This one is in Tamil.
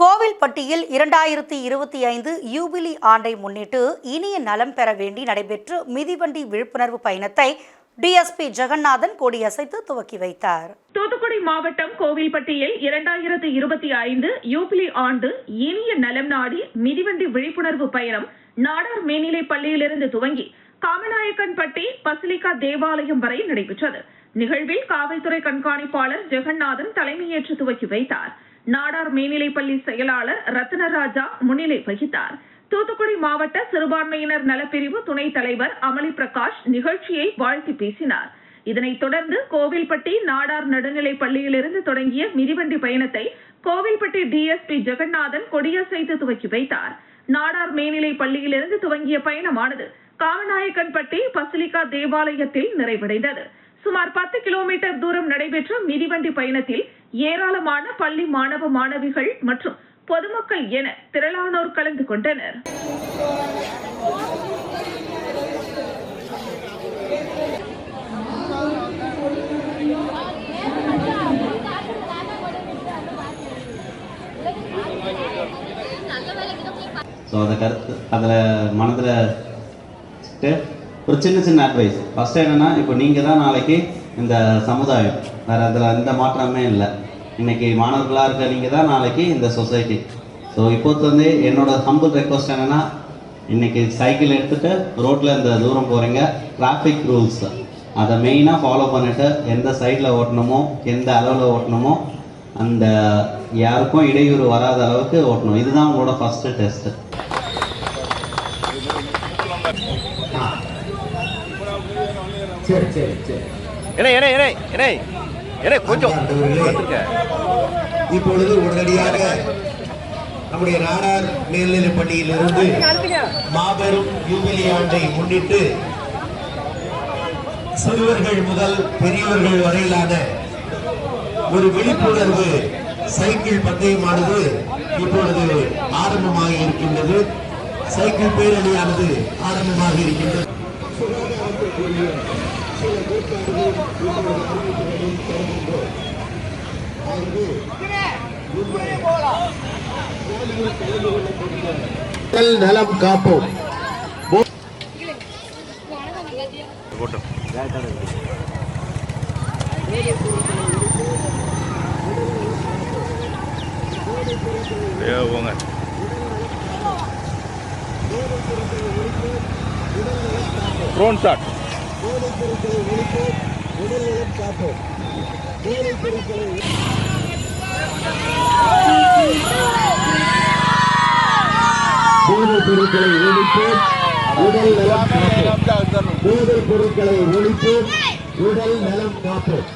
கோவில்பட்டியில் 2025 யூபிலி ஆண்டை முன்னிட்டு இனிய நலம் பெற வேண்டி நடைபெற்ற மிதிவண்டி விழிப்புணர்வு பயணத்தை டிஎஸ்பி ஜெகநாதன் கொடியசைத்து துவக்கி வைத்தார். தூத்துக்குடி மாவட்டம் கோவில்பட்டியில் 2025 யூபிலி ஆண்டு இனிய நலம் நாடி மிதிவண்டி விழிப்புணர்வு பயணம் நாடார் மேல்நிலைப் பள்ளியிலிருந்து துவங்கி காமநாயக்கன்பட்டி பசிலிகா தேவாலயம் வரை நடைபெற்றது. நிகழ்வில் காவல்துறை கண்காணிப்பாளர் ஜெகநாதன் தலைமையேற்று துவக்கி வைத்தார். நாடார் மேல்நிலைப்பள்ளி செயலாளர் ரத்னராஜா முன்னிலை வகித்தார். தூத்துக்குடி மாவட்ட சிறுபான்மையினர் நலப்பிரிவு துணைத் தலைவர் அமளி பிரகாஷ் நிகழ்ச்சியை வாழ்த்தி பேசினார். இதனைத் தொடர்ந்து கோவில்பட்டி நாடார் நடுநிலைப் பள்ளியிலிருந்து தொடங்கிய மிதிவண்டி பயணத்தை கோவில்பட்டி டிஎஸ்பி ஜெகநாதன் கொடியசைத்து துவக்கி வைத்தார். நாடார் மேல்நிலைப் பள்ளியிலிருந்து துவங்கிய பயணமானது காமநாயக்கன்பட்டி பசிலிகா தேவாலயத்தில் நிறைவடைந்தது. சுமார் 10 கிலோமீட்டர் தூரம் நடைபெற்ற மிதிவண்டி பயணத்தில் ஏராளமான பள்ளி மாணவ மாணவிகள் மற்றும் பொதுமக்கள் என திரளானோர் கலந்து கொண்டனர். ஒரு சின்ன அட்வைஸ். ஃபர்ஸ்ட் என்னன்னா, இப்போ நீங்கள் தான் நாளைக்கு இந்த சமுதாயம், வேறு அதில் எந்த மாற்றமே இல்லை. இன்றைக்கி மாணவர்களாக இருக்க நீங்கள் தான் நாளைக்கு இந்த சொசைட்டி. ஸோ இப்போது வந்து என்னோட ஹம்பிள் ரெக்வஸ்ட் என்னென்னா, இன்றைக்கி சைக்கிள் எடுத்துகிட்டு ரோட்டில் இந்த தூரம் போகிறீங்க, டிராஃபிக் ரூல்ஸ் அதை மெயினாக ஃபாலோ பண்ணிவிட்டு எந்த சைடில் ஓட்டணுமோ எந்த அளவில் ஓட்டணுமோ அந்த யாருக்கும் இடையூறு வராத அளவுக்கு ஓட்டணும். இதுதான் உங்களோட ஃபஸ்ட்டு டெஸ்ட்டு. இப்பொழுது உடனடியாக நம்முடைய நாடார் மேல்நிலைப் பள்ளியிலிருந்து மாபெரும் யூபிலி ஆண்டை முன்னிட்டு சிறுவர்கள் முதல் பெரியவர்கள் வரையிலான ஒரு விழிப்புணர்வு சைக்கிள் பந்தயமானது இப்பொழுது ஆரம்பமாக இருக்கின்றது. சைக்கிள் பேரணியானது ஆரம்பமாக இருக்கின்றது. நலம் காப்போம். Drone shot. போதைப் பொருட்களை ஒழிப்போம், உடல் நலம் காப்போம். போதைப் பொருட்களை ஒழிப்போம், உடல் நலம் காப்போம்.